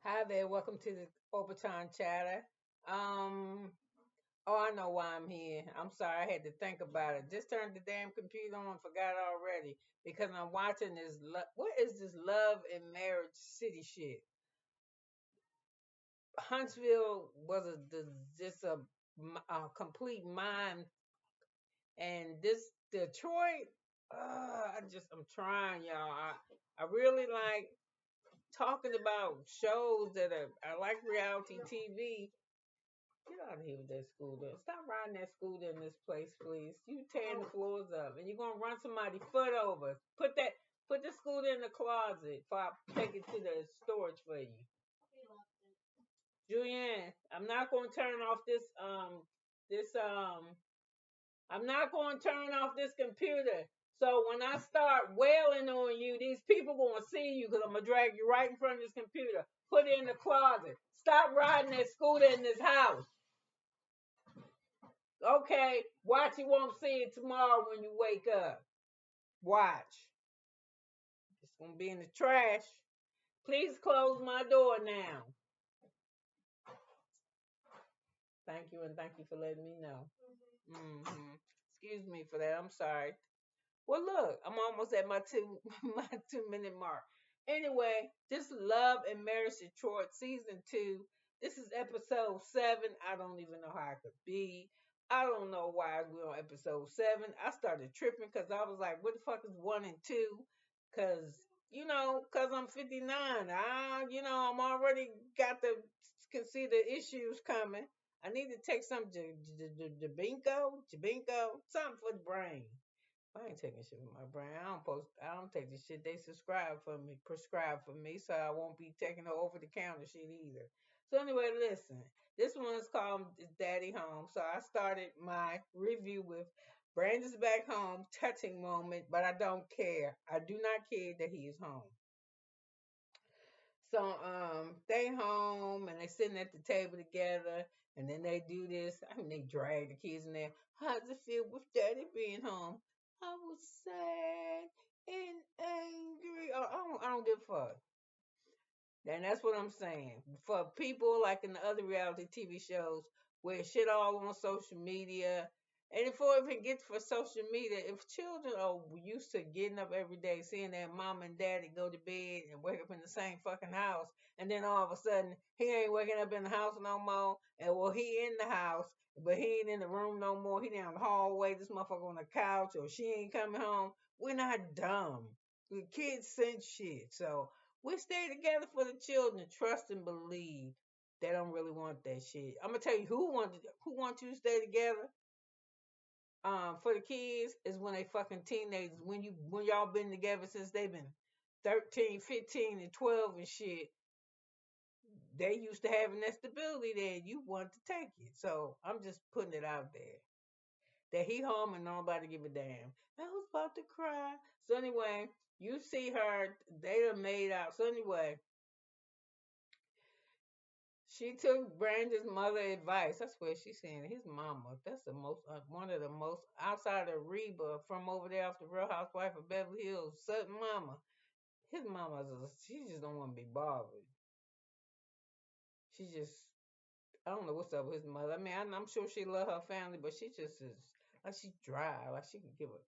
Hi there, welcome to the Obachanchatter. Um, oh, I know why I'm here. I'm sorry, I had to think about it. Just turned the damn computer on, forgot already because I'm watching this. What is this love and marriage city shit? Huntsville was just a complete mind, and this Detroit. I'm trying, y'all. I really like talking about shows that are. I like reality TV. Get out of here with that scooter. Stop riding that scooter in this place, please. You tearing the floors up and you're gonna run somebody's foot over. Put the scooter in the closet before I take it to the storage for you. Julianne, I'm not gonna turn off this I'm not gonna turn off this computer. So when I start wailing on you, these people gonna see you because I'm gonna drag you right in front of this computer. Put it in the closet. Stop riding that scooter in this house. Okay, watch, you won't see it tomorrow when you wake up. Watch. It's gonna be in the trash. Please close my door now. Thank you, and thank you for letting me know. Hmm. Excuse me for that. I'm sorry. Well, look, I'm almost at my my 2 minute mark. Anyway, this Love and Marriage Detroit season 2. This is episode 7. I don't even know how I could be. I don't know why we're on episode 7. I started tripping because I was like, what the fuck is 1 and 2? Because because I'm 59. I'm already got the can see the issues coming. I need to take some Jabinko, something for the brain. I ain't taking shit from my brain. I don't take the shit they prescribe for me, so I won't be taking the over the counter shit either. So anyway, listen. This one's called Daddy Home. So I started my review with Brandon's back home, touching moment, but I don't care. I do not care that he is home. So they home and they sitting at the table together and then they do this. I mean they drag the kids in there. How does it feel with daddy being home? I was sad and angry. I don't give a fuck. And that's what I'm saying. For people like in the other reality TV shows where shit all on social media, and before it even gets for social media, if children are used to getting up every day, seeing their mom and daddy go to bed and wake up in the same fucking house, and then all of a sudden he ain't waking up in the house no more, and well he in the house, but he ain't in the room no more. He down the hallway, this motherfucker on the couch, or she ain't coming home. We're not dumb. The kids sense shit, so we stay together for the children. Trust and believe. They don't really want that shit. I'm gonna tell you who wants you to stay together. For the kids is when they fucking teenagers. When y'all been together since they've been 13, 15, and 12 and shit. They used to having that stability there. You want to take it. So I'm just putting it out there that he home and nobody give a damn. I was about to cry. So anyway, you see her. They done made out. So anyway, she took Brandon's mother advice. That's what she's saying. His mama. That's the most one of the most outside of Reba from over there off the Real Housewife of Beverly Hills. Sutton mama. His she just don't want to be bothered. She just I don't know what's up with his mother. I mean, I'm sure she love her family, but she just is like she dry. Like she could give a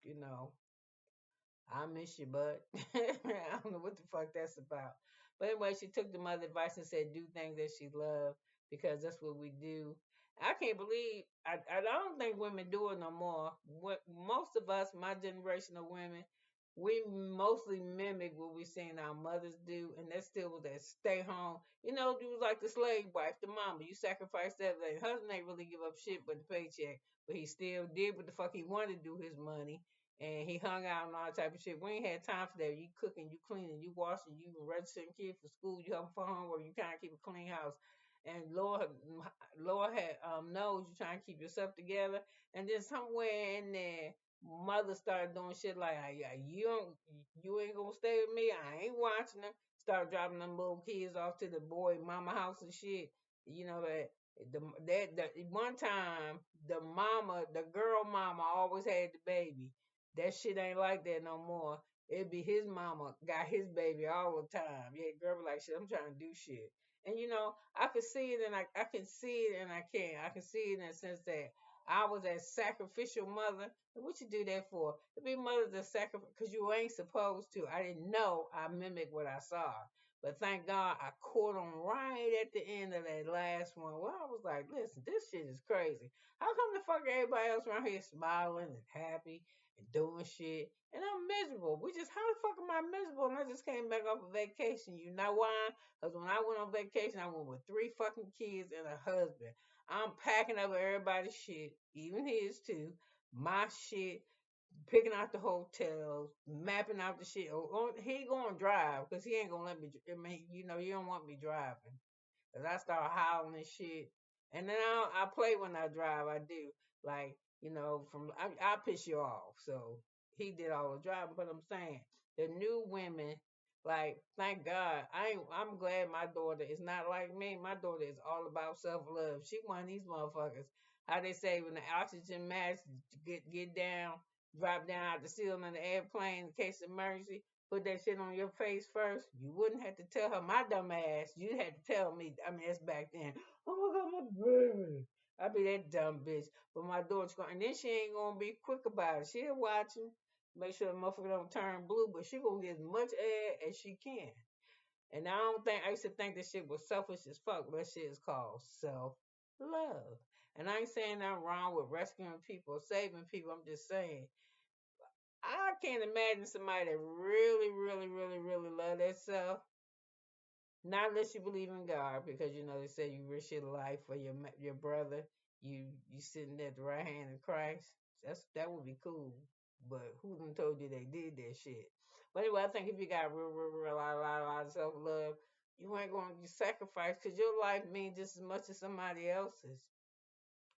you know I miss you, but I don't know what the fuck that's about. But anyway, she took the mother advice and said do things that she loved because that's what we do. I can't believe I don't think women do it no more. What most of us, my generation of women, we mostly mimic what we seen our mothers do, and that still was that stay home. You was like the slave wife, the mama. You sacrificed that. The husband ain't really give up shit but the paycheck, but he still did what the fuck he wanted to do his money and he hung out and all that type of shit. We ain't had time for that. You cooking, you cleaning, you washing, you registering kids for school, you helping for homework, you trying to keep a clean house. And Lord had knows you trying to keep yourself together. And then somewhere in there, mother started doing shit like, "Yeah, you ain't gonna stay with me. I ain't watching them." Start dropping them little kids off to the boy mama house and shit. You know that one time the girl mama always had the baby. That shit ain't like that no more. It'd be his mama got his baby all the time. Yeah, girl be like, shit, I'm trying to do shit. And I can see it and I can see it and I can't. I can see it in the sense that I was that sacrificial mother. What you do that for? To be mother to sacrifice because you ain't supposed to. I didn't know. I mimicked what I saw. But thank God I caught on right at the end of that last one. Well, I was like, listen, this shit is crazy. How come the fuck everybody else around here smiling and happy and doing shit? And I'm miserable. How the fuck am I miserable? And I just came back off a vacation. You know why? Because when I went on vacation, I went with 3 fucking kids and a husband. I'm packing up everybody's shit, even his too. My shit, picking out the hotels, mapping out the shit. He gonna drive because he ain't gonna let me. I mean, you don't want me driving. Cause I start howling and shit. And then I play when I drive. I do. Like, I piss you off. So he did all the driving. But I'm saying the new women, like, thank God. I'm glad my daughter is not like me. My daughter is all about self love. She one of these motherfuckers. How they say when the oxygen mask get down, drop down out the ceiling of the airplane in case of emergency, put that shit on your face first. You wouldn't have to tell her my dumb ass. You had to tell me. I mean, that's back then. Oh my god, my baby. I be that dumb bitch. But my daughter's going, and then she ain't gonna be quick about it. She'll watch him, make sure the motherfucker don't turn blue, but she gonna get as much air as she can. And I used to think this shit was selfish as fuck, but that shit is called self love. And I ain't saying nothing wrong with rescuing people, saving people. I'm just saying I can't imagine somebody that really, really, really, really love themselves. Not unless you believe in God, because they say you risk your life for your brother. You sitting at the right hand of Christ. That would be cool. But who done told you they did that shit? But anyway, I think if you got real, real, real, lot of self love, you ain't gonna sacrifice because your life means just as much as somebody else's.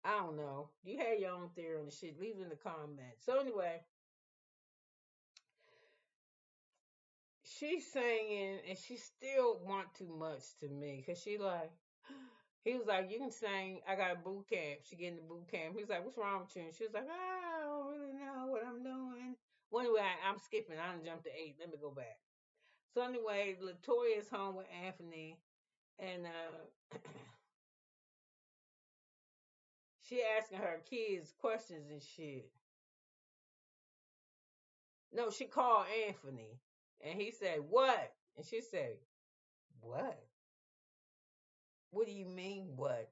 I don't know. You had your own theory on the shit. Leave it in the comments. So anyway, she's singing and she still want too much to me because she like he was like, you can sing. I got a boot camp. She getting the boot camp. He was like, what's wrong with you? And she was like, I don't really know what I'm doing. Well, anyway, I'm skipping. I done jumped to 8. Let me go back. So anyway, Laytoya is home with Anthony, and she asking her kids questions and shit. No, she called Anthony, and he said, what? And she said, what? What do you mean, what?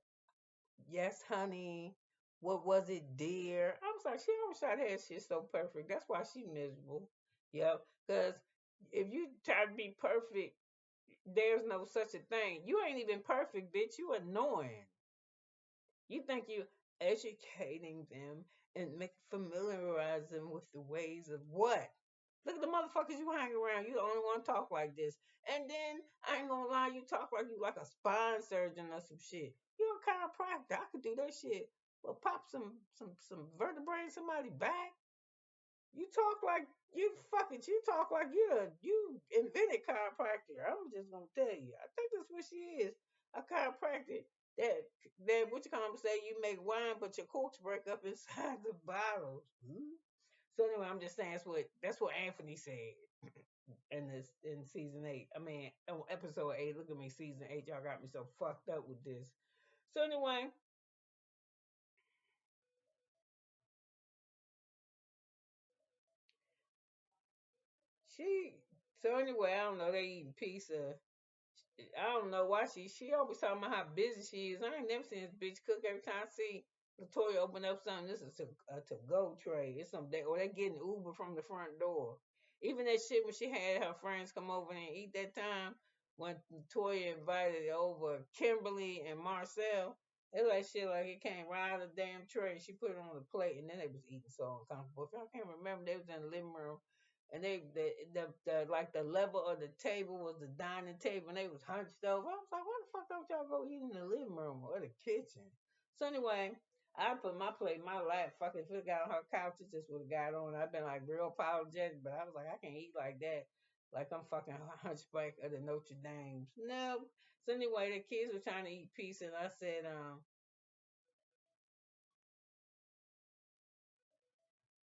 Yes, honey. What was it, dear? I was like, she always try to have shit so perfect. That's why she miserable. Yep. Because if you try to be perfect, there's no such a thing. You ain't even perfect, bitch. You annoying. You think you educating them and make familiarize them with the ways of what? Look at the motherfuckers you hang around. You the only one talk like this. And then I ain't gonna lie, you talk like you like a spine surgeon or some shit. You're a chiropractor. I could do that shit. Well, pop some vertebrae in somebody's back. You talk like you talk like you invented chiropractor. I'm just gonna tell you. I think that's what she is. A chiropractor that what you call them say you make wine but your corks break up inside the bottles. So anyway, I'm just saying that's what Anthony said in season 8. I mean on episode 8. Look at me, season 8. Y'all got me so fucked up with this. So anyway, she so anyway, I don't know, they eating pizza. I don't know why she always talking about how busy she is. I ain't never seen this bitch cook. Every time I see Latoya open up something, this is a to go tray. It's something or they getting Uber from the front door. Even that shit when she had her friends come over and eat that time when Latoya invited over Kimberly and Marcel. It like shit like it came right out of the damn tray. She put it on the plate and then they was eating so uncomfortable. If y'all can't remember, they was in the living room and the like the level of the table was the dining table and they was hunched over. I was like, why the fuck don't y'all go eat in the living room or the kitchen? So anyway, I put my plate, my lap, fucking if it got on her couch, it just would have got on. I've been like real apologetic, but I was like, I can't eat like that. Like I'm fucking hunchback of the Notre Dames. No. So anyway, the kids were trying to eat pizza and I said,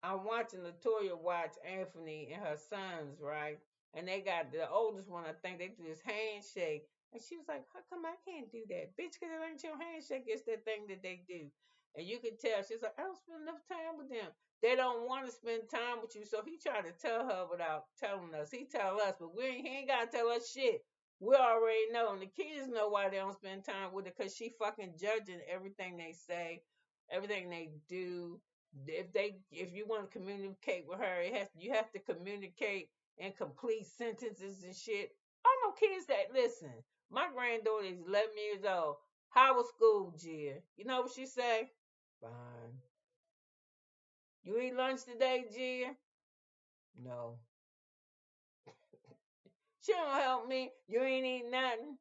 I'm watching Laytoya watch Anthony and her sons, right? And they got the oldest one, I think they do this handshake. And she was like, how come I can't do that? Bitch, because it ain't your handshake, it's that thing that they do. And you can tell, she's like, I don't spend enough time with them. They don't want to spend time with you. So he tried to tell her without telling us. He tell us, but he ain't got to tell us shit. We already know. And the kids know why they don't spend time with her because she fucking judging everything they say, everything they do. If you want to communicate with her, you have to communicate in complete sentences and shit. I know kids that listen. My granddaughter is 11 years old. How was school, Gia? You know what she say? Fine. You eat lunch today, Gia? No. She don't help me. You ain't eat nothing.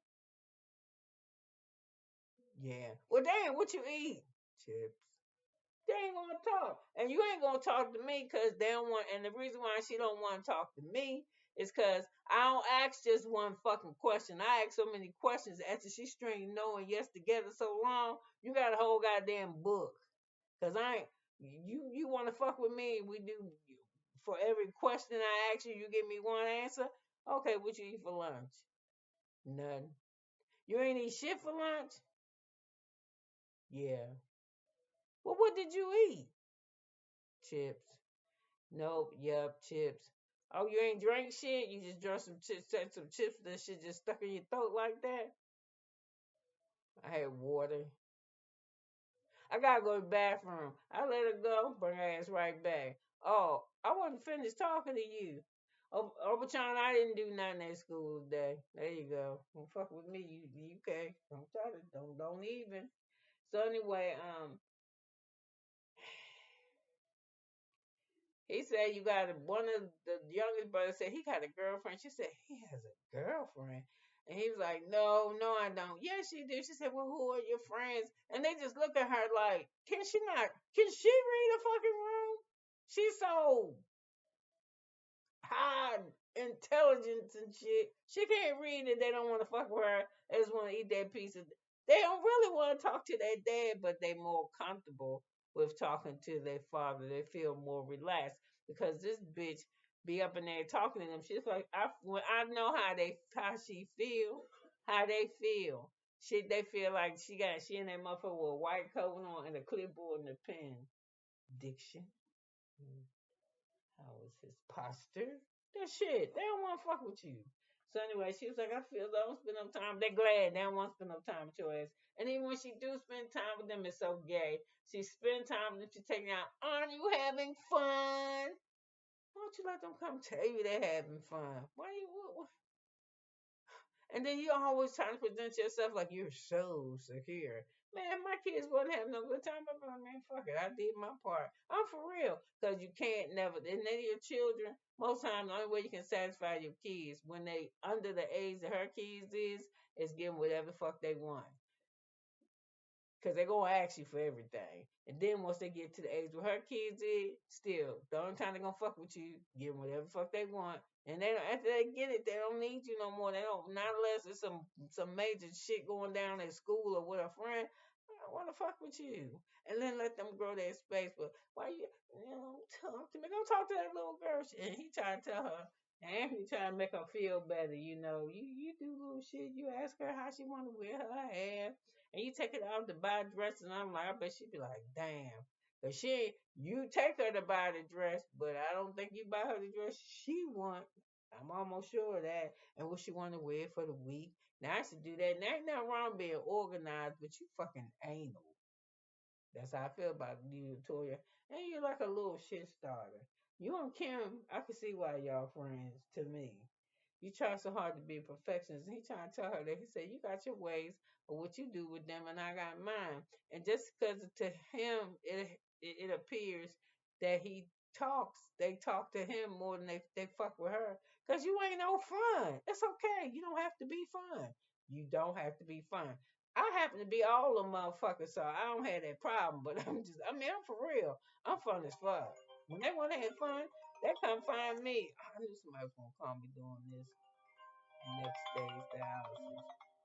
Yeah. Well, damn, what you eat? Chips. They ain't gonna talk, and you ain't gonna talk to me because they don't want. And the reason why she don't want to talk to me is because I don't ask just one fucking question. I ask so many questions after she string no and yes together so long. You got a whole goddamn book. Cause I ain't you want to fuck with me? We do for every question I ask you, you give me one answer. Okay, what you eat for lunch? None. You ain't eat shit for lunch? Yeah. Well, what did you eat? Chips. Nope. Yep. Chips. Oh, you ain't drank shit. You just drank some chips. Some chips. That shit just stuck in your throat like that. I had water. I gotta go to the bathroom. I let her go. Bring her ass right back. Oh, I wasn't finished talking to you. Obachan, I didn't do nothing at school today. There you go. Don't fuck with me. You okay? Don't try to. Don't even. So anyway, he said you got one of the youngest brothers said he got a girlfriend. She said he has a girlfriend. And he was like, no, no, I don't. Yes, she did. She said, well, who are your friends? And they just look at her like, can she read a fucking room? She's so high intelligence and shit. She can't read it. They don't want to fuck with her. They just want to eat that piece of. They don't really want to talk to their dad, but they more comfortable with talking to their father. They feel more relaxed because this bitch be up in there talking to them. She's like, when I know how she feel, how they feel. They feel like she in that motherfucker with a white coat on and a clipboard and a pen. Diction. Mm. How was his posture? That shit. They don't want to fuck with you. So anyway, she was like, I feel they don't spend no time. They're glad they don't want to spend no time with your ass. And even when she do spend time with them, it's so gay. She spend time with them. She taking out, aren't you having fun? Why don't you let them come tell you they're having fun? Why you? And then you always trying to present yourself like you're so secure. Man, my kids wasn't having no good time. I'm like, man, fuck it. I did my part. I'm for real. Because you can't never, and then your children, most times, the only way you can satisfy your kids when they under the age that her kids is give them whatever the fuck they want. Because they're going to ask you for everything. And then once they get to the age where her kids is, still, the only time they're going to fuck with you, give them whatever the fuck they want. And they don't, after they get it, they don't need you no more. They don't, not unless it's some major shit going down at school or with a friend. I don't want to fuck with you. And then let them grow their space. But why talk to me? Go talk to that little girl. And he tried to tell her. And Anthony trying to make her feel better. You do little shit. You ask her how she want to wear her hair and you take it out to buy dresses, and I'm like, I bet she'd be like, damn. Cause you take her to buy the dress, but I don't think you buy her the dress she want. I'm almost sure of that. And what she want to wear for the week. Now I should do that. And there ain't nothing wrong being organized, but you fucking anal. That's how I feel about you, Toya. And you're like a little shit starter. You and Kim, I can see why y'all friends to me. You try so hard to be a perfectionist. And he trying to tell her that he said, you got your ways of what you do with them, and I got mine. And just because to him, it appears that they talk to him more than they fuck with her. Because you ain't no fun. It's okay. You don't have to be fun. You don't have to be fun. I happen to be all the motherfuckers, so I don't have that problem. But I'm for real. I'm fun as fuck. When they want to have fun, they come find me. I knew somebody was gonna call me doing this next day's dialysis.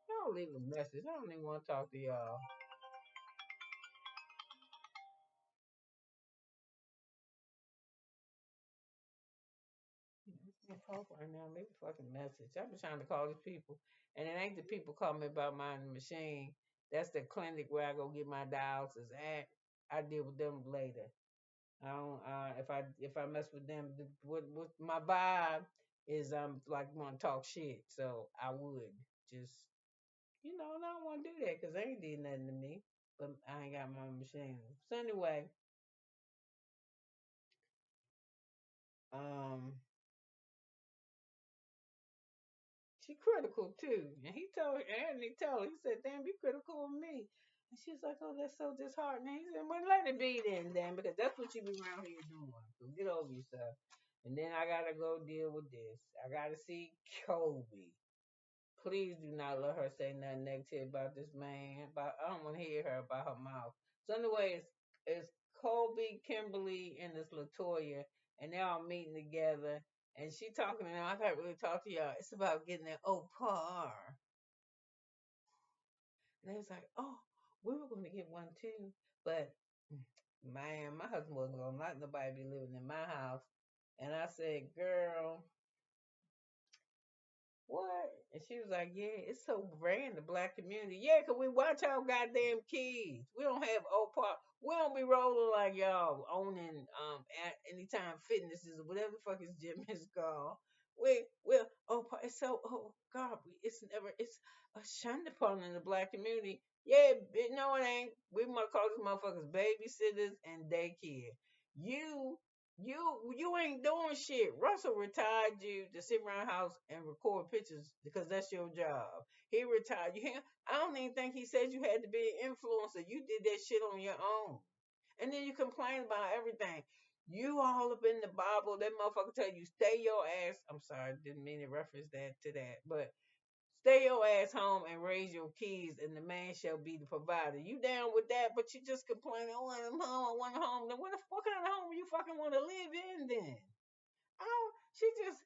Y'all leave a message. I don't even want to talk to y'all. post right now. Leave a fucking message. I've been trying to call these people, and it ain't the people calling me about my machine. That's the clinic where I go get my dialysis at. I deal with them later. I don't. If I mess with them, what my vibe is, I'm like want to talk shit. So I would just, and I don't want to do that because they ain't did nothing to me. But I ain't got my machine. So anyway, um, she critical too. And he told her, he said, damn, you critical of me. And she's like, oh, that's so disheartening. He said, well, let it be then, damn, because that's what you be around here doing. So get over yourself. And then I gotta go deal with this. I gotta see Kolby. Please do not let her say nothing negative about this man. About I don't want to hear her about her mouth. So anyway, it's Kolby, Kimberly, and this Laytoya, and they're all meeting together. And she talking to them. I can't really talk to y'all. It's about getting that au pair. And they was like, oh, we were going to get one too, but man, my husband wasn't gonna let nobody be living in my house. And I said, girl, what? And she was like, yeah, it's so rare in the black community. Yeah, 'cause we watch our goddamn kids. We don't have Opa. We don't be rolling like y'all owning at Anytime Fitnesses or whatever the fuck his gym is called. We Opa. It's so God. It's a shunned upon in the black community. Yeah, no, it ain't. We might call these motherfuckers babysitters and daycare. You you ain't doing shit. Russell retired you to sit around the house and record pictures because that's your job. He retired you. I don't even think he said you had to be an influencer. You did that shit on your own. And then you complain about everything. You all up in the Bible. That motherfucker tell you stay your ass. I'm sorry, didn't mean to reference that to that, but stay your ass home and raise your kids, and the man shall be the provider. You down with that, but you just complaining, oh, I'm home, I want a home. Then what kind of home you fucking want to live in then? Oh, she just,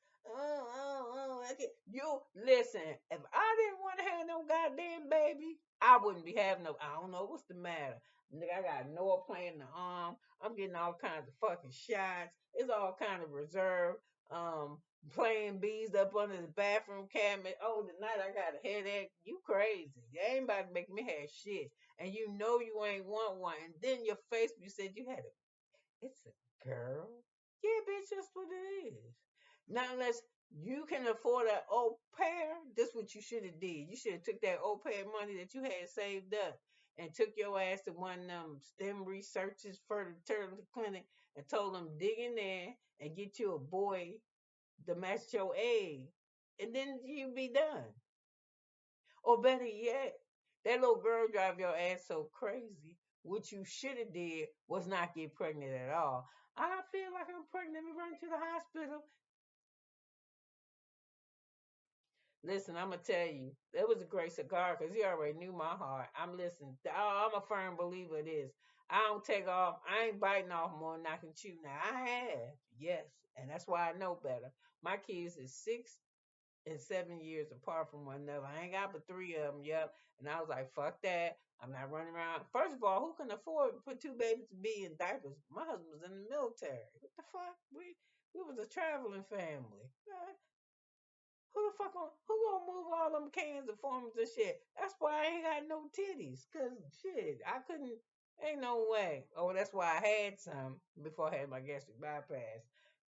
okay. You listen. If I didn't want to have no goddamn baby, I wouldn't be having no. I don't know what's the matter. Nigga, I got Noah playing the arm. I'm getting all kinds of fucking shots. It's all kind of reserve. Um, Playing bees up under the bathroom cabinet. Oh, tonight I got a headache. You crazy? You ain't about to make me have shit. And you know you ain't want one. And then your face, you said you had a. It's a girl. Yeah, bitch, that's what it is. Not unless you can afford an au pair. This what you should have did. You should have took that au pair money that you had saved up and took your ass to one of them STEM researchers fertility clinic and told them dig in there and get you a boy to match your egg, and then you be done. Or better yet, that little girl drive your ass so crazy. What you should have did was not get pregnant at all. I feel like I'm pregnant. Let me run to the hospital. Listen, I'm gonna tell you, that was a great cigar because he already knew my heart. I'm listening. I'm a firm believer of this. I don't take off. I ain't biting off more than I can chew. Now I have, yes, and that's why I know better. My kids is 6 and 7 years apart from one another. I ain't got but three of them. Yep. And I was like, fuck that. I'm not running around. First of all, who can afford to put two babies to be in diapers? My husband was in the military. What the fuck? We was a traveling family. Who gonna move all them cans of forms and shit? That's why I ain't got no titties. Cause shit, I couldn't. Ain't no way. Oh, that's why I had some before I had my gastric bypass.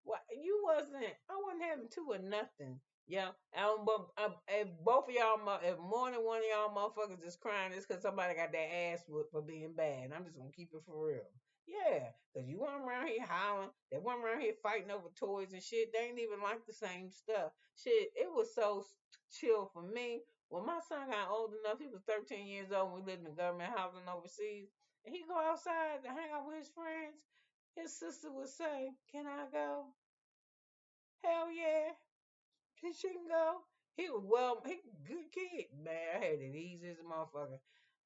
Why you wasn't? I wasn't having two or nothing. Yeah, but if both of y'all, if more than one of y'all motherfuckers is crying, it's because somebody got their ass whooped for being bad. I'm just gonna keep it for real. Yeah, because you weren't around here hollering. They weren't around here fighting over toys and shit. They ain't even like the same stuff. Shit, it was so chill for me. When my son got old enough, he was 13 years old when we lived in government housing overseas. And he go outside to hang out with his friends. His sister would say, can I go? Hell yeah. She can go. He good kid, man. I had it easy as a motherfucker.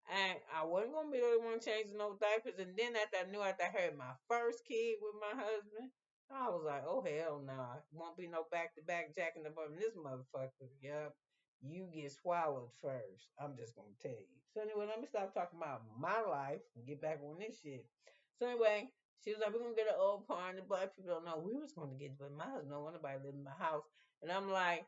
And I wasn't gonna be the only one changing no diapers. And then after I had my first kid with my husband, I was like, oh hell no, nah. Won't be no back to back jacking up on this motherfucker. Yep. You get swallowed first. I'm just gonna tell you. So anyway, let me stop talking about my life and get back on this shit. So anyway, she was like, we're gonna get an old party. The black people don't know we was gonna get, but my husband don't want nobody live in my house. And I'm like,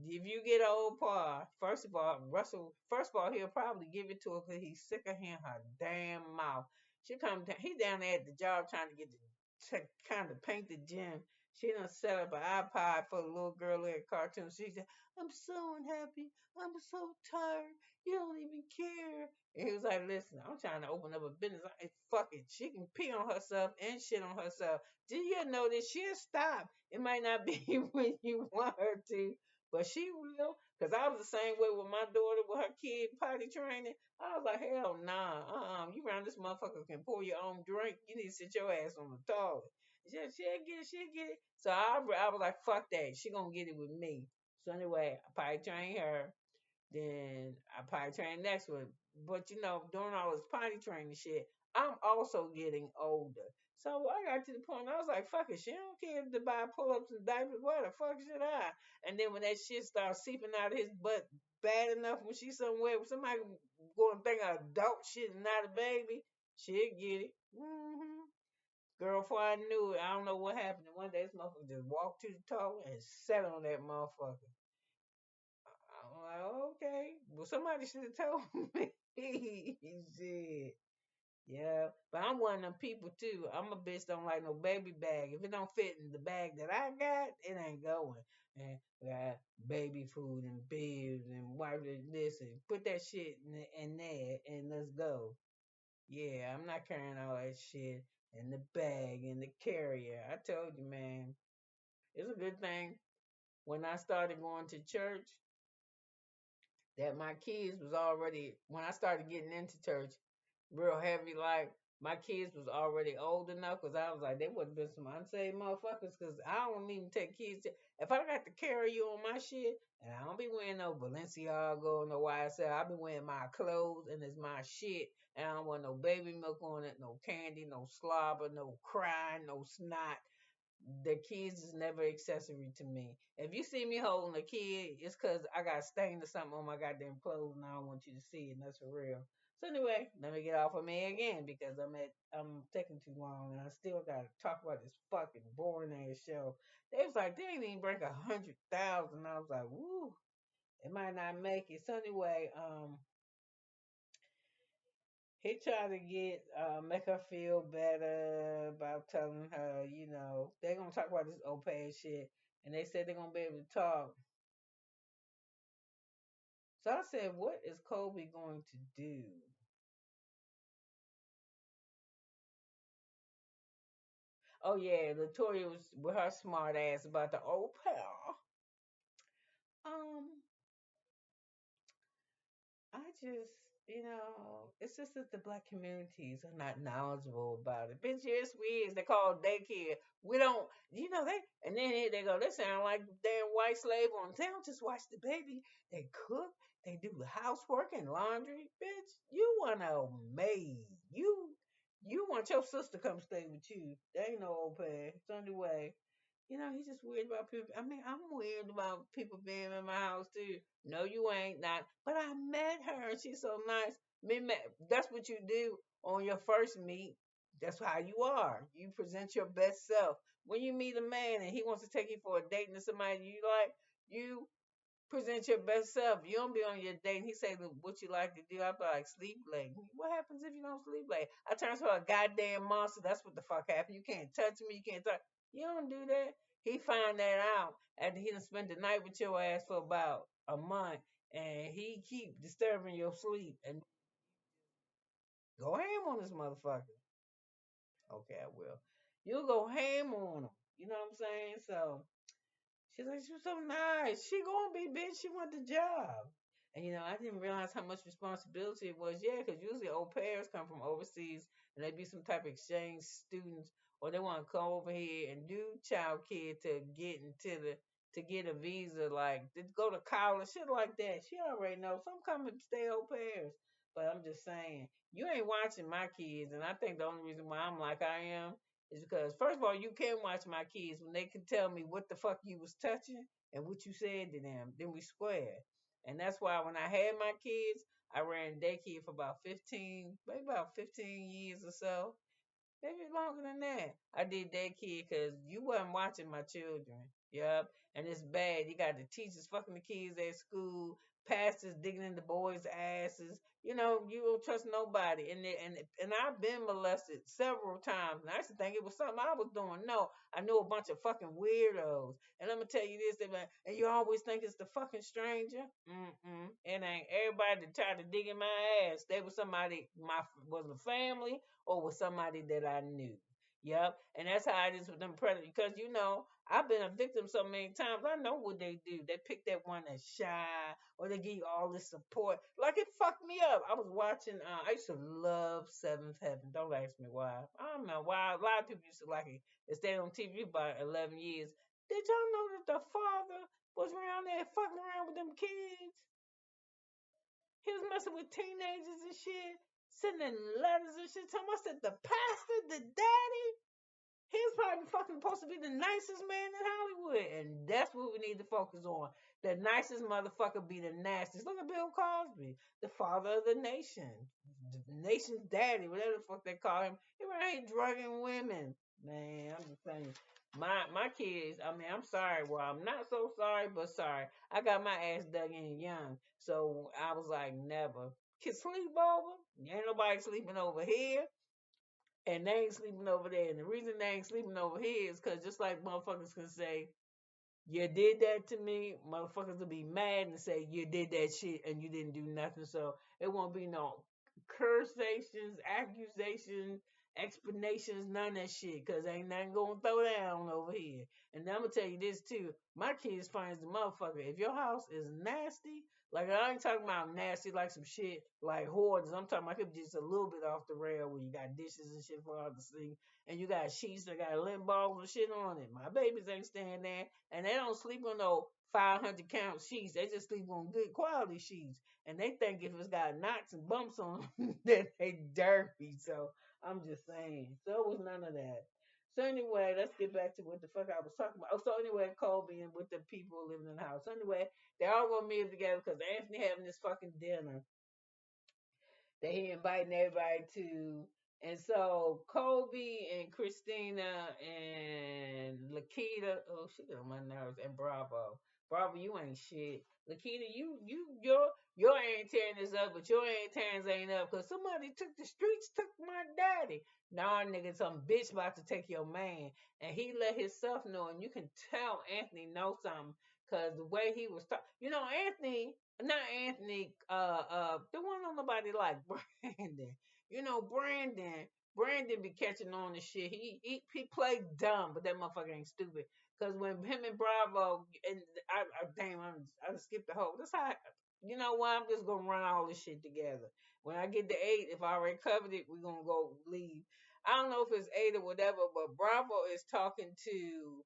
if you get old Pa, first of all, Russell, first of all, he'll probably give it to her because he's sick of hearing her damn mouth. She come down, he down there at the job trying to get the kind of paint the gym. She done set up an iPod for the little girl at cartoon. She said, I'm so unhappy. I'm so tired. You don't even care. And he was like, listen, I'm trying to open up a business. Fuck it. She can pee on herself and shit on herself. Do you know that she'll stop? It might not be when you want her to, but she will. Because I was the same way with my daughter with her kid potty training. I was like, hell nah. You around this motherfucker can pour your own drink. You need to sit your ass on the toilet. She'll get it, she'll get it. So I was like, fuck that. She gonna get it with me. So anyway, I potty trained her. Then I potty trained next one. But you know, doing all this potty training shit, I'm also getting older. So I got to the point I was like, fuck it, she don't care to buy pull ups and diapers. Why the fuck should I? And then when that shit starts seeping out of his butt bad enough when she's somewhere, somebody gonna think adult shit and not a baby, she'll get it. Girl, before I knew it, I don't know what happened. And one day this motherfucker just walked to the toilet and sat on that motherfucker. I'm like, okay. Well, somebody should have told me. Shit. Yeah. But I'm one of them people too. I'm a bitch don't like no baby bag. If it don't fit in the bag that I got, it ain't going. And we got baby food and bibs and wipe this and put that shit in there and let's go. Yeah, I'm not carrying all that shit in the bag in the carrier. I told you, man. It's a good thing when I started going to church that my kids was already when I started getting into church real heavy, like my kids was already old enough because I was like they wouldn't been some unsaved motherfuckers because I don't even take kids if I got to carry you on my shit and I don't be wearing no Balenciaga no YSL, I be wearing my clothes and it's my shit and I don't want no baby milk on it, no candy, no slobber, no crying, no snot. The kids is never accessory to me. If you see me holding a kid, it's cause I got a stain or something on my goddamn clothes and I don't want you to see it, and that's for real. So anyway, let me get off of me again because I'm taking too long and I still gotta talk about this fucking boring ass show. They was like, they ain't even break 100,000. I was like, woo, it might not make it. So anyway, he tried to get make her feel better about telling her, you know, they're gonna talk about this Opay shit, and they said they're gonna be able to talk. So I said, what is Kolby going to do? Oh yeah, Laytoya was with her smart ass about the Opay. Um, I just, it's just that the black communities are not knowledgeable about it. Bitch, yes, we is. They call daycare. We don't, they, and then here they go, they sound like damn white slave owners. They don't just watch the baby. They cook, they do the housework and laundry. Bitch, you want a maid. You want your sister come stay with you. There ain't no old pay. It's on the way. He's just weird about people. I mean, I'm weird about people being in my house too. No, you ain't not. But I met her and she's so nice. That's what you do on your first meet. That's how you are. You present your best self. When you meet a man and he wants to take you for a date and somebody you like, you present your best self. You don't be on your date. And he say, look, what you like to do? I be like, sleep late. What happens if you don't sleep late? I turn into a goddamn monster. That's what the fuck happened. You can't touch me. You can't touch. You don't do that. He find that out after he done spent the night with your ass for about a month, and he keep disturbing your sleep. And go ham on this motherfucker. Okay, I will. You'll go ham on him. You know what I'm saying? So she's like, she's so nice. She gonna be bitch. She want the job. And I didn't realize how much responsibility it was. Yeah, because usually au pairs come from overseas and they be some type of exchange students or they want to come over here and do child care to get into to get a visa, like to go to college, shit like that. She already knows. Some come and stay au pairs. But I'm just saying, you ain't watching my kids, and I think the only reason why I'm like I am is because first of all, you can watch my kids when they can tell me what the fuck you was touching and what you said to them. Then we square. And that's why when I had my kids, I ran daycare for about 15, maybe about 15 years or so. Maybe longer than that. I did daycare because you wasn't watching my children. Yep. And it's bad. You got the teachers fucking the kids at school, pastors digging in the boys' asses. You know, you don't trust nobody. And I've been molested several times. And I used to think it was something I was doing. No, I knew a bunch of fucking weirdos. And let me tell you this, they be like, and you always think it's the fucking stranger. Mm-mm. It ain't. Everybody that tried to dig in my ass, they was somebody was a family or was somebody that I knew. Yep. And that's how it is with them predators. Because I've been a victim so many times. I know what they do. They pick that one that's shy, or they give you all this support. Like it fucked me up. I was watching. I used to love Seventh Heaven. Don't ask me why. I don't know why. A lot of people used to like it. It stayed on TV about 11 years. Did y'all know that the father was around there fucking around with them kids? He was messing with teenagers and shit, sending letters and shit. Talking about said the pastor, the daddy. He's probably fucking supposed to be the nicest man in Hollywood, and that's what we need to focus on. The nicest motherfucker be the nastiest. Look at Bill Cosby, the father of the nation, the nation's daddy, whatever the fuck they call him. He ain't drugging women, man. I'm just saying. My kids. I mean, I'm sorry. Well, I'm not so sorry, but sorry. I got my ass dug in young, so I was like, never. Can sleep over? Ain't nobody sleeping over here. And they ain't sleeping over there. And the reason they ain't sleeping over here is because just like motherfuckers can say, you did that to me, motherfuckers will be mad and say, you did that shit and you didn't do nothing. So it won't be no cursations, accusations, explanations, none of that shit. Because ain't nothing going to throw down over here. And I'm going to tell you this too. My kids finds the motherfucker. If your house is nasty, like I ain't talking about nasty like some shit like hoarders. I'm talking about it just a little bit off the rail where you got dishes and shit for out to see, and you got sheets that got lint balls and shit on it. My babies ain't staying there, and they don't sleep on no 500 count sheets. They just sleep on good quality sheets, and they think if it's got knots and bumps on them, that they dirty. So I'm just saying. So it was none of that. So anyway, let's get back to what the fuck I was talking about. Oh, so anyway, Kolby and with the people living in the house. Anyway, they're all gonna meet together because Anthony having this fucking dinner that he inviting everybody to. And so Kolby and Christina and Lakita, oh she got on my nerves, and Bravo. Bravo, you ain't shit. Lakita, your ain't tearing this up, but your ain't tearing ain't up because somebody took the streets, took my daddy. Nah, nigga, some bitch about to take your man. And he let himself know, and you can tell Anthony know something because the way he was talking, Anthony, not Anthony, the one on nobody like Brandon. Brandon be catching on the shit. He played dumb, but that motherfucker ain't stupid. Cause when him and Bravo and I skipped the whole. That's how. You know what? I'm just gonna run all this shit together. When I get to 8, if I already covered it, we're gonna go leave. I don't know if it's 8 or whatever, but Bravo is talking to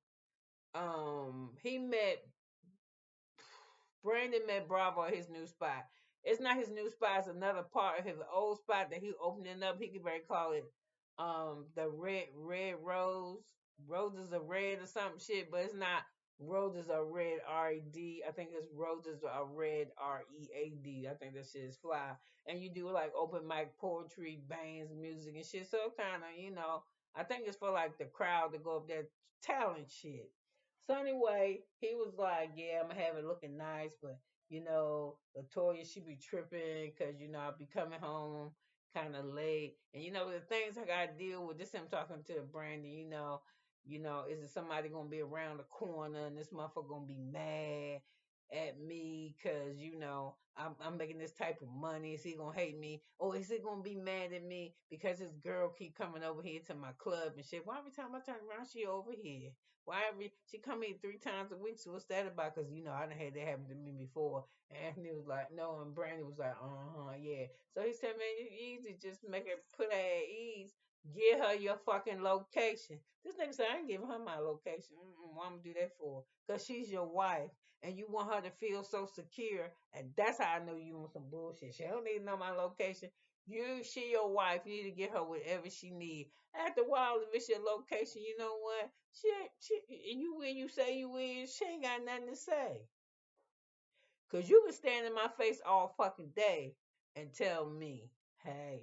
he met Brandon met Bravo at his new spot. It's not his new spot, it's another part of his old spot that he opening up. He could very call it the red rose. Roses are red or some shit, but it's not roses are red R-E-D. I think it's roses are red R-E-A-D. I think that shit is fly. And you do like open mic poetry, bands, music and shit. So kinda, I think it's for like the crowd to go up there talent shit. So anyway, he was like, "Yeah, I'm gonna have it looking nice, but Laytoya she be tripping because I be coming home kind of late, and the things I gotta deal with. This him talking to Brandy, is it somebody gonna be around the corner and this motherfucker gonna be mad at me because I'm making this type of money? Is he gonna hate me, or is he gonna be mad at me because his girl keep coming over here to my club and shit? Why every time I turn around she over here? Why she come in 3 times a week? So what's that about? Because I done had that happen to me before. And Anthony was like, no, and Brandon was like, yeah. So he said, man, it's easy, just make her put her at ease. Give her your fucking location. This nigga said, I ain't giving her my location. What I'm gonna do that for? Because she's your wife, and you want her to feel so secure, and that's how I know you want some bullshit. She don't need to know my location. She your wife. You need to get her whatever she need. After a while, if it's your location, you know what? You when you say you is, she ain't got nothing to say. Cause you can stand in my face all fucking day and tell me, hey,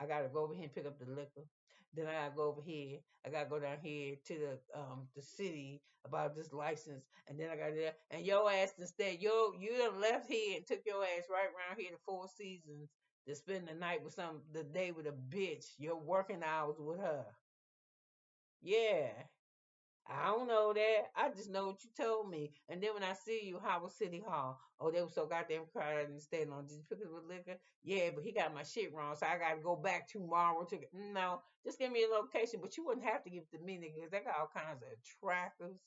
I gotta go over here and pick up the liquor. Then I gotta go over here. I gotta go down here to the city about this license, and then I gotta do that. And your ass instead, you done left here and took your ass right around here to Four Seasons to spend the night with the day with a bitch. Your working hours with her. Yeah. I don't know that. I just know what you told me. And then when I see you, Howard City Hall, oh, they were so goddamn crowded and staying on. Did you pick up with liquor? Yeah, but he got my shit wrong, so I gotta go back tomorrow to. No, just give me a location. But you wouldn't have to give it to me, nigga, because they got all kinds of trackers.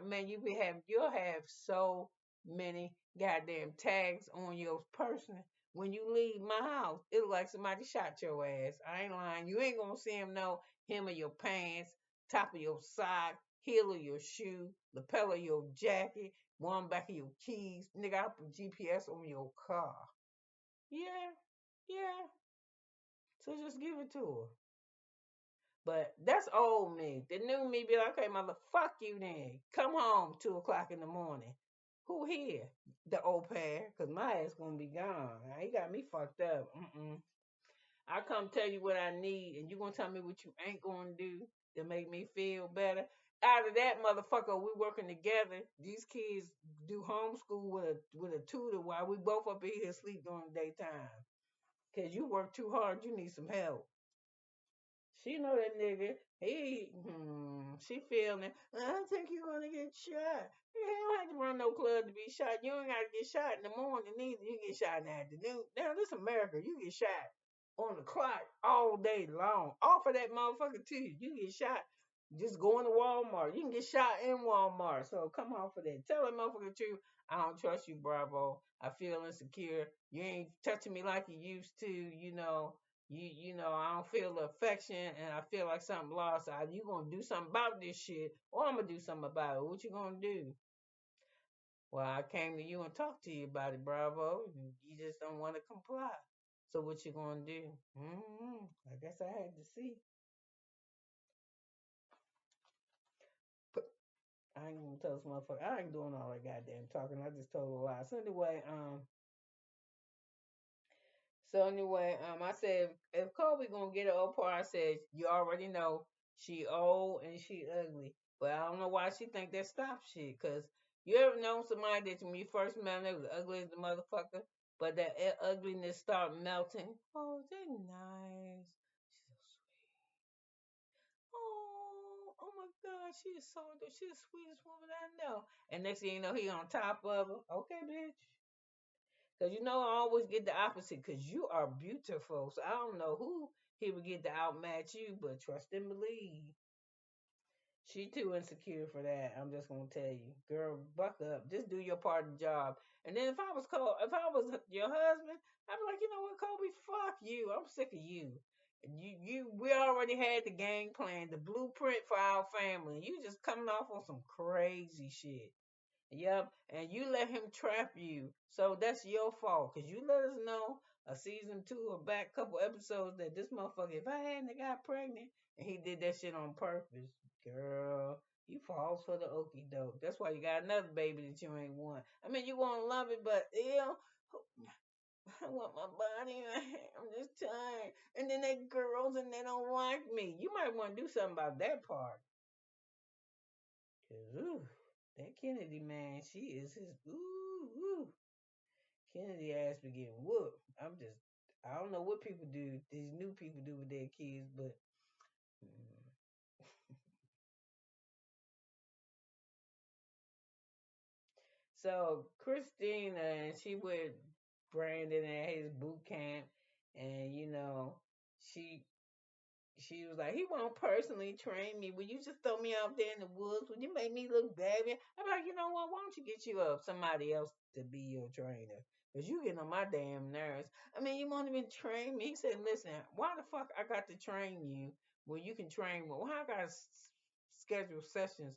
Man, you'll have so many goddamn tags on your person. When you leave my house, it look like somebody shot your ass. I ain't lying. You ain't gonna see him know him or your pants, top of your sock, heel of your shoe, lapel of your jacket, one back of your keys. Nigga, I put GPS on your car. Yeah, yeah. So just give it to her. But that's old me. The new me be like, okay, mother, fuck you then. Come home 2 o'clock in the morning. Who here? The old pair, cause my ass gonna be gone. He got me fucked up. I come tell you what I need, and you gonna tell me what you ain't gonna do to make me feel better. Out of that motherfucker, we working together. These kids do homeschool with a tutor while we both up in here sleep during the daytime. Cause you work too hard, you need some help. She know that nigga. She feeling it. I don't think you're gonna get shot. You don't have to run no club to be shot. You ain't gotta get shot in the morning either. You get shot in the afternoon. Now this America, you get shot on the clock all day long. Off of that motherfucker too. You get shot just going to Walmart. You can get shot in Walmart. So come off of that. Tell that motherfucker the truth. I don't trust you, Bravo. I feel insecure. You ain't touching me like you used to, I don't feel the affection and I feel like something lost. You gonna do something about this shit or I'm gonna do something about it. What you gonna do? Well, I came to you and talked to you about it, Bravo. You just don't want to comply. So what you gonna do? I guess I had to see. But I ain't gonna tell this motherfucker. I ain't doing all that goddamn talking. I just told a lie. So anyway, I said if Kolby gonna get an old part, I said you already know she old and she ugly, but I don't know why she think that stops shit. Cause you ever known somebody that when you first met them, they was ugly as the motherfucker, but that ugliness start melting. Oh, they're nice. Oh my God, she is so she's the sweetest woman I know. And next thing you know, he on top of her. Okay, bitch. Cause I always get the opposite. Cause you are beautiful. So I don't know who he would get to outmatch you, but trust and believe. She too insecure for that. I'm just gonna tell you, girl, buck up. Just do your part of the job. And then if I was your husband, I'd be like, you know what, Kobe, fuck you. I'm sick of you. We already had the game plan, the blueprint for our family. You just coming off on some crazy shit. Yep, and you let him trap you. So that's your fault. Cause you let us know a season two or back couple episodes that this motherfucker, if I hadn't got pregnant and he did that shit on purpose, girl, you falls for the okey doke. That's why you got another baby that you ain't want. I mean, you gonna love it, but I want my body. I'm just tired. And then they girls and they don't like me. You might want to do something about that part. Cause that Kennedy man, she is his Kennedy ass be getting whooped. I don't know what people do, these new people do with their kids, but mm. So Christina and she with Brandon at his boot camp, and she she was like, he won't personally train me. Will you just throw me out there in the woods? Would you make me look bad? I'm like, you know what? Why don't you get you somebody else to be your trainer? Because you getting on my damn nerves. I mean, you won't even train me. He said, listen, why the fuck I got to train you when you can train? Why I got to schedule sessions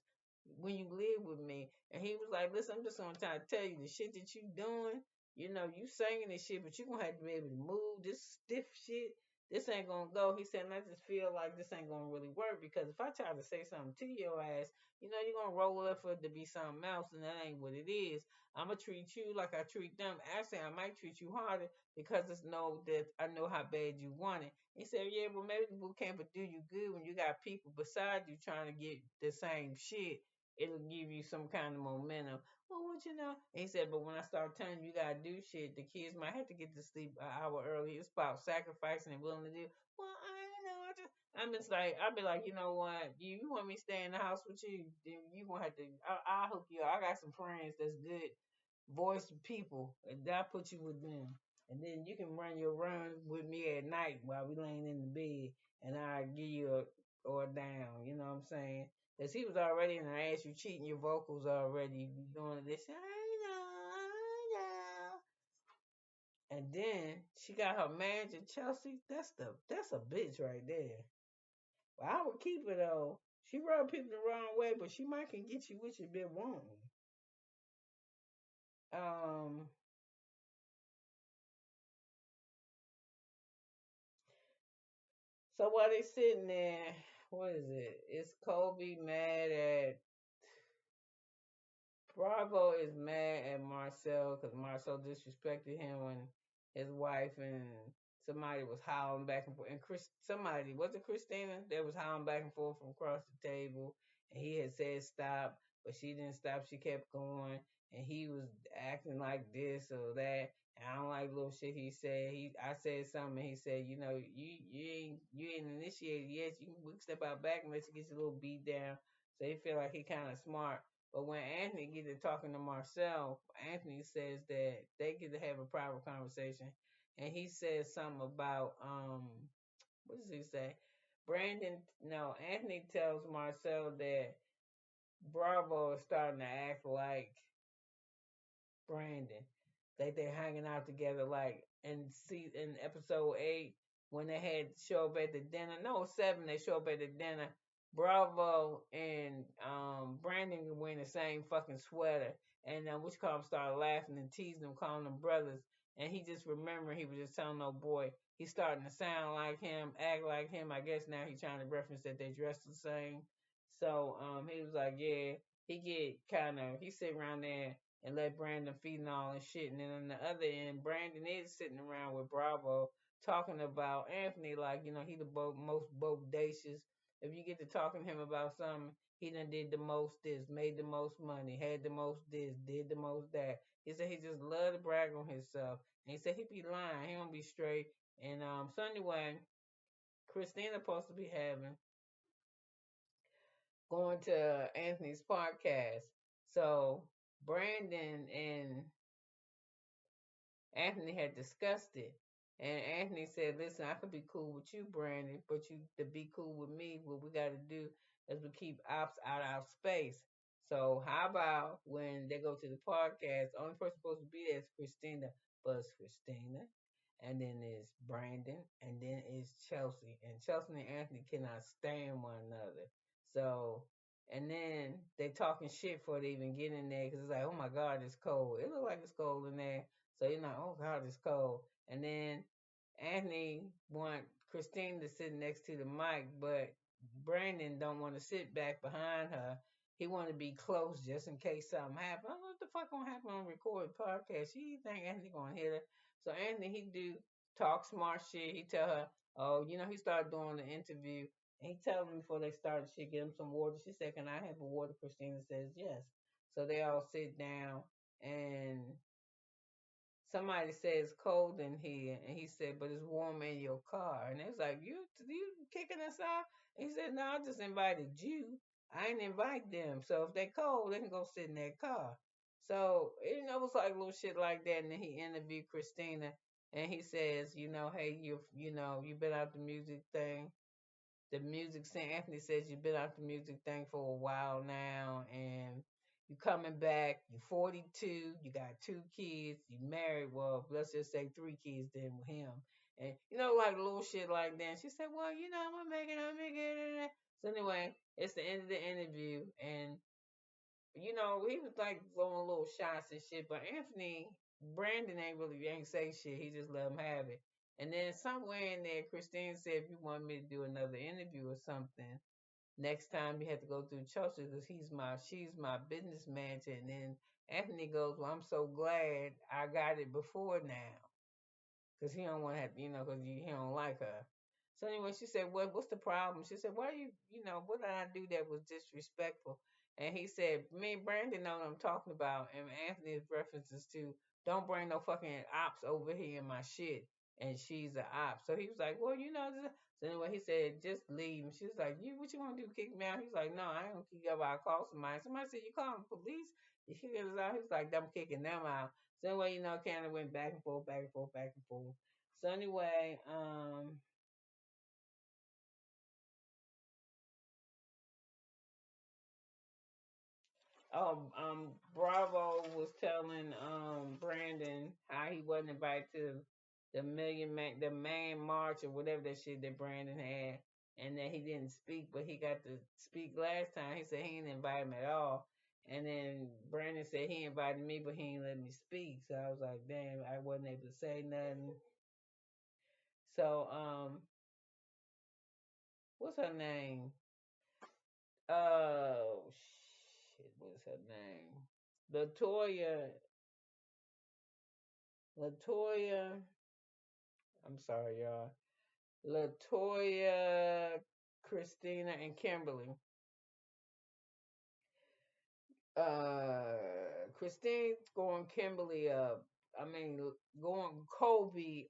when you live with me? And he was like, listen, I'm just going to try to tell you the shit that you doing. You singing this shit, but you going to have to be able to move this stiff shit. this ain't gonna go. He said, and I just feel like this ain't gonna really work because if I try to say something to your ass, you're gonna roll it up for it to be something else, and that ain't what it is. I'm gonna treat you like I treat them. Actually, I might treat you harder because it's know that I know how bad you want it. He said, yeah, well, maybe the boot camp will do you good when you got people beside you trying to get the same shit. It'll give you some kind of momentum. Well, what you know? And he said, but when I start telling you, you gotta do shit, the kids might have to get to sleep an hour early. It's about sacrificing and willing to do. Well, I'm just like, I'll be like, you know what? You want me to stay in the house with you? Then you gonna have to. I'll hook you up. I got some friends that's good voice people, and I put you with them, and then you can run your runs with me at night while we laying in the bed, and I give you a or down. You know what I'm saying? Cause he was already in the ass. You cheating your vocals already. You doing this. And then she got her manager Chelsea. That's a bitch right there. Well, I would keep it though. She rub people the wrong way, but she might can get you what you been wanting. Um, so while they sitting there, what is it? It's Kolby mad at Bravo is mad at Marcel because Marcel disrespected him when his wife and somebody was howling back and forth. And somebody, was it Christina? That was howling back and forth from across the table. And he had said stop, but she didn't stop. She kept going. And he was acting like this or that. And I don't like little shit he said. I said something and he said, you ain't initiated yet. We can step out back and let you get your little beat down. So he feel like he kind of smart. But when Anthony get to talking to Marcel, Anthony says that they get to have a private conversation, and he says something about what does he say? Brandon, no, Anthony tells Marcel that Bravo is starting to act like Brandon. They're hanging out together like in episode 8 when they had show up at the dinner. No, 7 they show up at the dinner. Bravo and Brandon can wearing the same fucking sweater, and which call him started laughing and teasing them, calling them brothers. And he just remembered he was just telling no boy he's starting to sound like him, act like him. I guess now he's trying to reference that they dress the same. So he was like, yeah, he get kind of he sit around there and let Brandon feed and all and shit. And then on the other end, Brandon is sitting around with Bravo talking about Anthony like, he the most bodacious. If you get to talking to him about something, he done did the most this, made the most money, had the most this, did the most that. He said he just love to brag on himself. And he said he be lying, he don't be straight. And so anyway, Christina supposed to be having going to Anthony's podcast. So Brandon and Anthony had discussed it. And Anthony said, listen, I could be cool with you, Brandon, but you to be cool with me, what we gotta do is we keep ops out of our space. So how about when they go to the podcast, the only person supposed to be there is Christina, but it's Christina, and then it's Brandon, and then it's Chelsea. And Chelsea and Anthony cannot stand one another. So and then they talking shit before they even get in there because it's like, oh my God, it's cold. It look like it's cold in there. So you're like, oh God, it's cold. And then Anthony want Christine to sit next to the mic, but Brandon don't want to sit back behind her. He want to be close just in case something happen. I don't know what the fuck gonna happen on recorded podcast. She think Anthony gonna hit her. So Anthony he do talk smart shit. He tell her, oh, he started doing the interview. And he tell them before they started shit, get him some water. She said, can I have a water? Christina says yes. So they all sit down and somebody says cold in here, and he said, but it's warm in your car. And it's like, you kicking us out? And he said, no, I just invited you. I didn't invite them. So if they cold, they can go sit in their car. So, it was like little shit like that. And then he interviewed Christina, and he says, hey, you've been out the music thing. The music scene. Anthony says you've been out the music thing for a while now, and you coming back. You 42. You got 2 kids. You married. Well, let's just say 3 kids then with him. And like little shit like that. And she said, "Well, I'm making it." So anyway, it's the end of the interview, and he was like throwing little shots and shit. But Anthony Brandon ain't say shit. He just let him have it. And then somewhere in there, Christine said, if you want me to do another interview or something, next time you have to go through Chelsea because she's my business manager. And then Anthony goes, well, I'm so glad I got it before now because he don't want to have, because he don't like her. So anyway, she said, what's the problem? She said, why what did I do that was disrespectful? And he said, me and Brandon know what I'm talking about. And Anthony's references to, don't bring no fucking ops over here in my shit. And she's an op. So he was like, well, so anyway, he said, just leave. And she was like, what you want to do, kick me out? He was like, no, I ain't going to kick you out. I'll call somebody. Somebody said, you call the police? You kick us out? He was like, I'm kicking them out. So anyway, Canada went back and forth, back and forth, back and forth. So anyway, Bravo was telling Brandon how he wasn't invited to the man march or whatever that shit that Brandon had, and that he didn't speak, but he got to speak last time. He said he didn't invite him at all, and then Brandon said he invited me, but he didn't let me speak. So I was like, damn, I wasn't able to say nothing. So what's her name? Oh shit, what's her name? Latoya, Latoya. I'm sorry, y'all. Laytoya, Christina, and Kimberly. Christine going Kimberly I mean going Kolby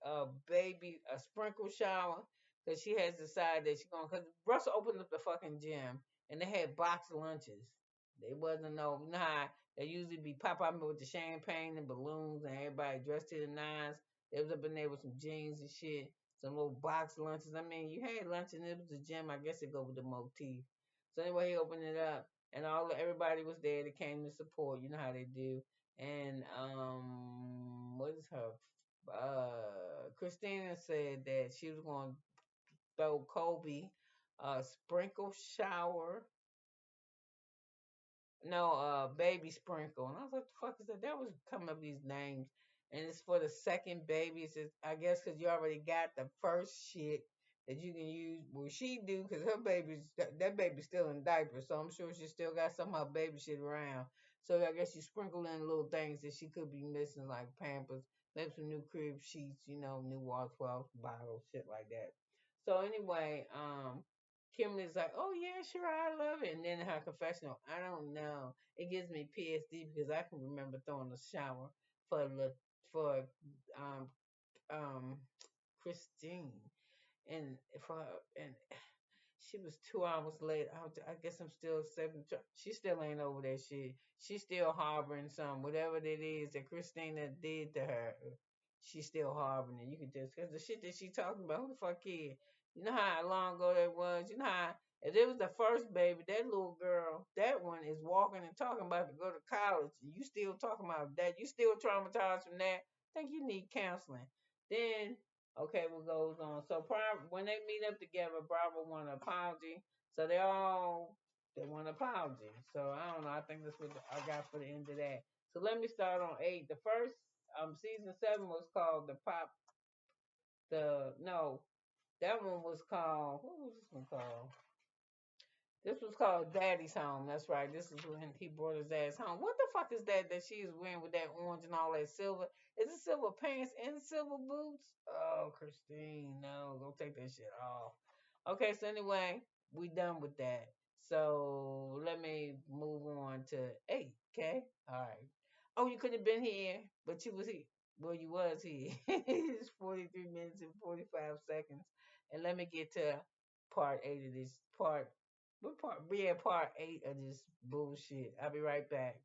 baby a sprinkle shower because she has decided that she's going because Russell opened up the fucking gym and they had box lunches. They wasn't no you know how they usually be pop up with the champagne and balloons and everybody dressed to the nines. They was up in there with some jeans and shit, some little box lunches. I mean, you had lunch and it was the gym. I guess it go with the motif. So anyway, he opened it up and everybody was there that came to support. You know how they do. And what is her? Christina said that she was going to throw Kolby a sprinkle shower. No, baby sprinkle. And I was like, the fuck is that? That was coming up with these names. And it's for the second babies. I guess because you already got the first shit that you can use. Well, she do because her that baby's still in diapers. So I'm sure she still got some of her baby shit around. So I guess you sprinkle in little things that she could be missing, like Pampers, maybe some new crib sheets, new washcloth bottles, shit like that. So anyway, Kimberly's like, oh yeah, sure, I love it. And then in her confessional, I don't know. It gives me PSD because I can remember throwing a shower for um um Christine and for and she was 2 hours late. I guess I'm still seven. She still ain't over that shit. She's still harboring some whatever it is that Christina did to her. She's still harboring it. You can just because the shit that she talking about. Who the fuck is? You know how long ago that was. You know how if it was the first baby, that little girl, that one is walking and talking about to go to college. And you still talking about that. You still traumatized from that. I think you need counseling. Then okay, what goes on? So when they meet up together, Bravo want an apology. So they want an apology. So I don't know. I think that's what I got for the end of that. So let me start on 8. The first season 7 was called the pop. The no, that one was called. What was this one called? This was called Daddy's Home. That's right. This is when he brought his ass home. What the fuck is that she is wearing with that orange and all that silver? Is it silver pants and silver boots? Oh, Christine, no, go take that shit off. Okay, so anyway, we done with that. So let me move on to 8. Okay, all right. Oh, you could have been here, but you was here. Well, you was here. It's 43 minutes and 45 seconds. And let me get to part 8 of this part. What part? We at part 8 of this bullshit. I'll be right back.